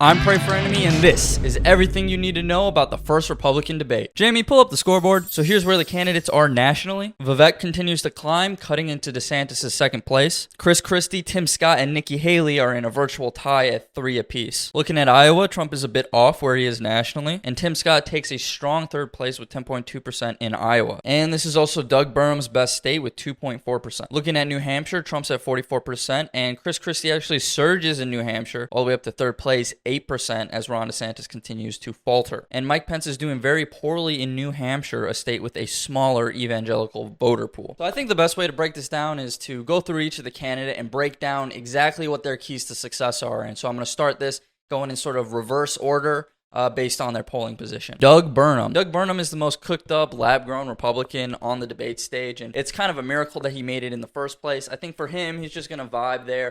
I'm Pray for Enemy, and this is everything you need to know about the first Republican debate. Jamie, pull up the scoreboard. So here's where the candidates are nationally. Vivek continues to climb, cutting into Desantis' second place. Christie, Tim Scott, and Nikki Haley are in a virtual tie at 3 apiece. Looking at Iowa, Trump is a bit off where he is nationally, and Tim Scott takes a strong third place with 10.2% in Iowa. And this is also Doug Burgum's best state with 2.4%. Looking at New Hampshire, Trump's at 44%, and Christie actually surges in New Hampshire all the way up to third place, 8% as Ron DeSantis continues to falter. And Mike Pence is doing very poorly in New Hampshire, a state with a smaller evangelical voter pool. So I think the best way to break this down is to go through each of the candidate and break down exactly what their keys to success are. And so I'm going to start this going in sort of reverse order based on their polling position. Doug Burgum. Doug Burgum is the most cooked up, lab-grown Republican on the debate stage, and it's kind of a miracle that he made it in the first place. I think for him, he's just going to vibe there,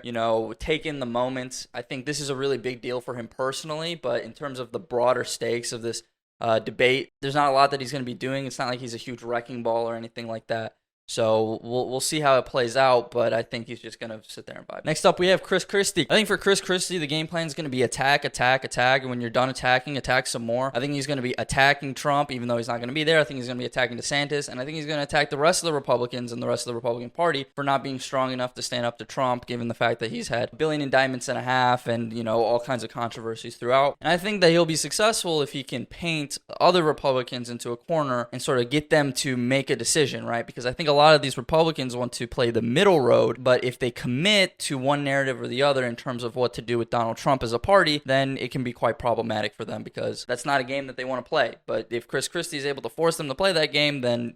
take in the moments. I think this is a really big deal for him personally, but in terms of the broader stakes of this debate, there's not a lot that he's going to be doing. It's not like he's a huge wrecking ball or anything like that. So we'll see how it plays out, but I think he's just going to sit there and vibe. Next up, we have Christie. I think for Christie, the game plan is going to be attack, and when you're done attacking, attack some more. I think he's going to be attacking Trump, even though he's not going to be there. I think he's going to be attacking DeSantis, and I think he's going to attack the rest of the Republicans and the rest of the Republican Party for not being strong enough to stand up to Trump, given the fact that he's had 1.5 billion indictments and, all kinds of controversies throughout. And I think that he'll be successful if he can paint other Republicans into a corner and sort of get them to make a decision, right? Because I think a lot of these Republicans want to play the middle road, but if they commit to one narrative or the other in terms of what to do with Donald Trump as a party, then it can be quite problematic for them because that's not a game that they want to play. But if Christie is able to force them to play that game, then,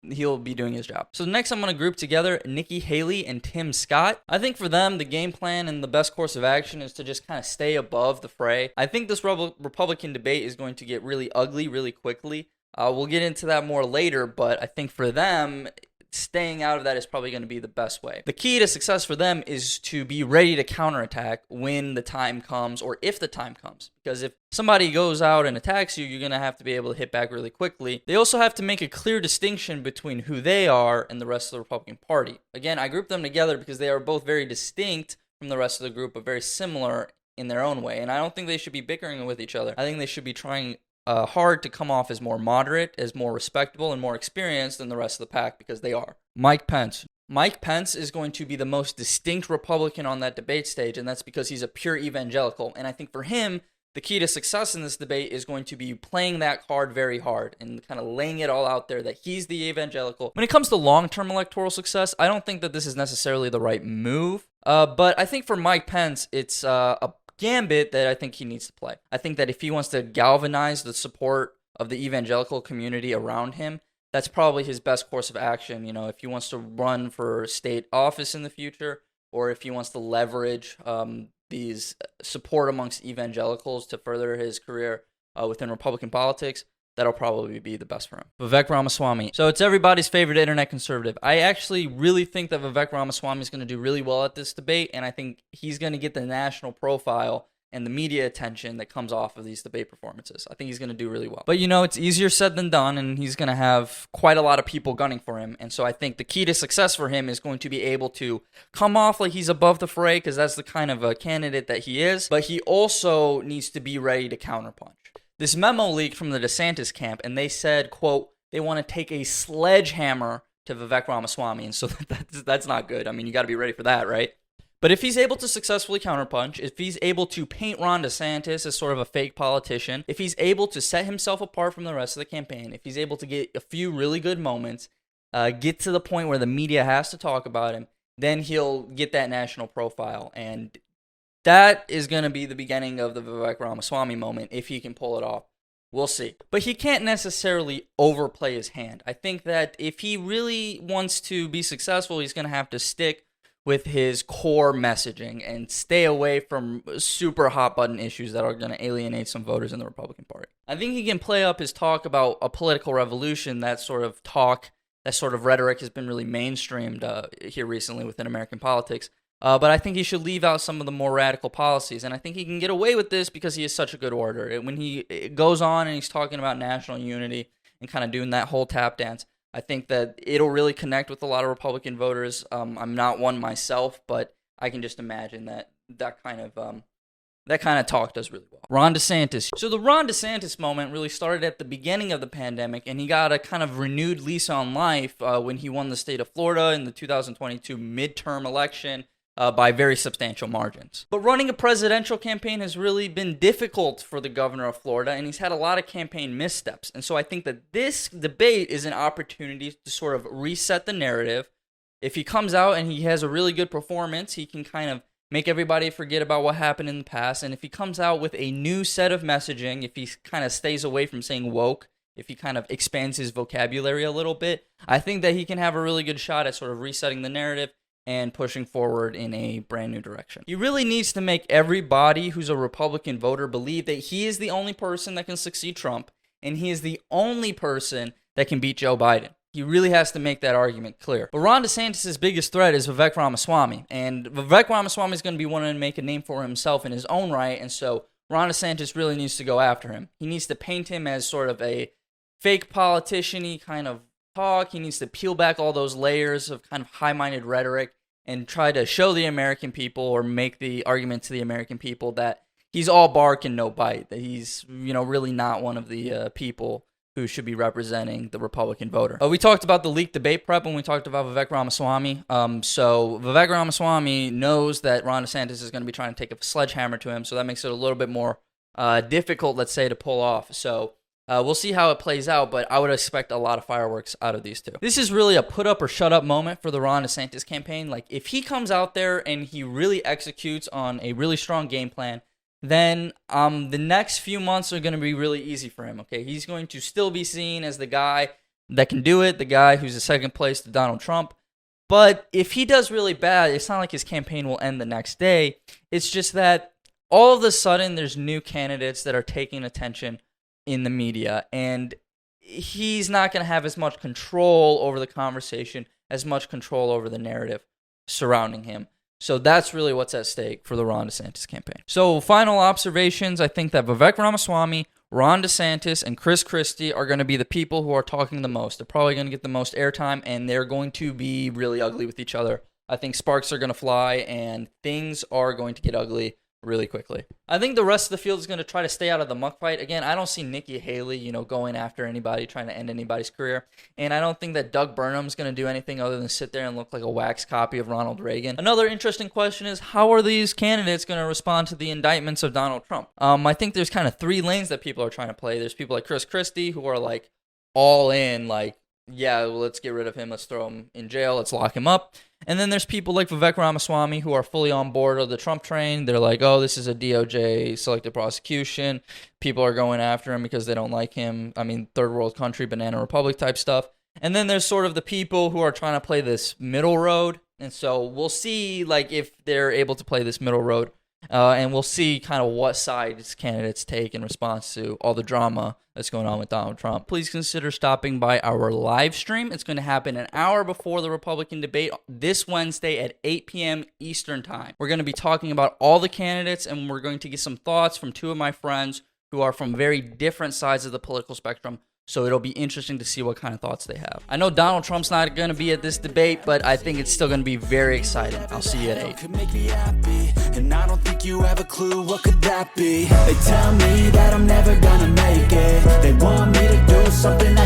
he'll be doing his job. So next I'm going to group together Nikki Haley and Tim Scott. I think for them, the game plan and the best course of action is to just kind of stay above the fray. I think this Republican debate is going to get really ugly really quickly. We'll get into that more later, but I think for them, staying out of that is probably going to be the best way. The key to success for them is to be ready to counterattack when the time comes or if the time comes. Because if somebody goes out and attacks you, you're going to have to be able to hit back really quickly. They also have to make a clear distinction between who they are and the rest of the Republican Party. Again, I group them together because they are both very distinct from the rest of the group, but very similar in their own way. And I don't think they should be bickering with each other. I think they should be trying hard to come off as more moderate, as more respectable, and more experienced than the rest of the pack because they are. Mike Pence. Mike Pence is going to be the most distinct Republican on that debate stage, and that's because he's a pure evangelical. And I think for him, the key to success in this debate is going to be playing that card very hard and kind of laying it all out there that he's the evangelical. When it comes to long-term electoral success, I don't think that this is necessarily the right move. But I think for Mike Pence, it's a gambit that I think he needs to play. I think that if he wants to galvanize the support of the evangelical community around him, that's probably his best course of action. If he wants to run for state office in the future, or if he wants to leverage these support amongst evangelicals to further his career within Republican politics, that'll probably be the best for him. Vivek Ramaswamy. So it's everybody's favorite internet conservative. I actually really think that Vivek Ramaswamy is going to do really well at this debate, and I think he's going to get the national profile and the media attention that comes off of these debate performances. I think he's going to do really well. But it's easier said than done, and he's going to have quite a lot of people gunning for him. And so I think the key to success for him is going to be able to come off like he's above the fray, because that's the kind of a candidate that he is. But he also needs to be ready to counterpunch. This memo leaked from the DeSantis camp, and they said, quote, they want to take a sledgehammer to Vivek Ramaswamy, and so that's not good. I mean, you got to be ready for that, right? But if he's able to successfully counterpunch, if he's able to paint Ron DeSantis as sort of a fake politician, if he's able to set himself apart from the rest of the campaign, if he's able to get a few really good moments, get to the point where the media has to talk about him, then he'll get that national profile, and that is going to be the beginning of the Vivek Ramaswamy moment if he can pull it off. We'll see. But he can't necessarily overplay his hand. I think that if he really wants to be successful, he's going to have to stick with his core messaging and stay away from super hot button issues that are going to alienate some voters in the Republican Party. I think he can play up his talk about a political revolution. That sort of talk, that sort of rhetoric has been really mainstreamed here recently within American politics. But I think he should leave out some of the more radical policies. And I think he can get away with this because he is such a good orator. When he goes on and he's talking about national unity and kind of doing that whole tap dance, I think that it'll really connect with a lot of Republican voters. I'm not one myself, but I can just imagine that kind of That kind of talk does really well. Ron DeSantis. So the Ron DeSantis moment really started at the beginning of the pandemic, and he got a kind of renewed lease on life when he won the state of Florida in the 2022 midterm election by very substantial margins. But running a presidential campaign has really been difficult for the governor of Florida, and he's had a lot of campaign missteps. And so I think that this debate is an opportunity to sort of reset the narrative. If he comes out and he has a really good performance, he can kind of make everybody forget about what happened in the past. And if he comes out with a new set of messaging, if he kind of stays away from saying woke, if he kind of expands his vocabulary a little bit, I think that he can have a really good shot at sort of resetting the narrative and pushing forward in a brand new direction. He really needs to make everybody who's a Republican voter believe that he is the only person that can succeed Trump, and he is the only person that can beat Joe Biden. He really has to make that argument clear. But Ron DeSantis' biggest threat is Vivek Ramaswamy. And Vivek Ramaswamy is going to be wanting to make a name for himself in his own right. And so Ron DeSantis really needs to go after him. He needs to paint him as sort of a fake politician-y kind of talk. He needs to peel back all those layers of kind of high-minded rhetoric and try to show the American people, or make the argument to the American people, that he's all bark and no bite, that he's, really not one of the people who should be representing the Republican voter. We talked about the leaked debate prep when we talked about Vivek Ramaswamy. So Vivek Ramaswamy knows that Ron DeSantis is going to be trying to take a sledgehammer to him, so that makes it a little bit more difficult, let's say, to pull off. So we'll see how it plays out, but I would expect a lot of fireworks out of these two. This is really a put up or shut up moment for the Ron DeSantis campaign. Like, if he comes out there and he really executes on a really strong game plan, then the next few months are going to be really easy for him, okay? He's going to still be seen as the guy that can do it, the guy who's the second place to Donald Trump. But if he does really bad, it's not like his campaign will end the next day. It's just that all of a sudden there's new candidates that are taking attention in the media, and he's not going to have as much control over the conversation, as much control over the narrative surrounding him. So that's really what's at stake for the Ron DeSantis campaign. So final observations, I think that Vivek Ramaswamy, Ron DeSantis, and Christie are going to be the people who are talking the most. They're probably going to get the most airtime, and they're going to be really ugly with each other. I think sparks are going to fly, and things are going to get ugly really quickly. I think the rest of the field is going to try to stay out of the muck fight. Again, I don't see Nikki Haley, going after anybody, trying to end anybody's career. And I don't think that Doug Burnham's going to do anything other than sit there and look like a wax copy of Ronald Reagan. Another interesting question is, how are these candidates going to respond to the indictments of Donald Trump? I think there's kind of three lanes that people are trying to play. There's people like Christie who are like all in, like, yeah, well, let's get rid of him. Let's throw him in jail. Let's lock him up. And then there's people like Vivek Ramaswamy who are fully on board of the Trump train. They're like, oh, this is a DOJ selective prosecution. People are going after him because they don't like him. I mean, third world country, banana republic type stuff. And then there's sort of the people who are trying to play this middle road. And so we'll see, like, if they're able to play this middle road. And we'll see kind of what sides candidates take in response to all the drama that's going on with Donald Trump. Please consider stopping by our live stream. It's going to happen an hour before the Republican debate this Wednesday at 8 p.m. Eastern Time. We're going to be talking about all the candidates, and we're going to get some thoughts from two of my friends who are from very different sides of the political spectrum. So it'll be interesting to see what kind of thoughts they have. I know Donald Trump's not going to be at this debate, but I think it's still going to be very exciting. I'll see you at 8. Could make me happy, and I don't think you have a clue what could that be. They tell me that I'm never gonna make it. They want me to do something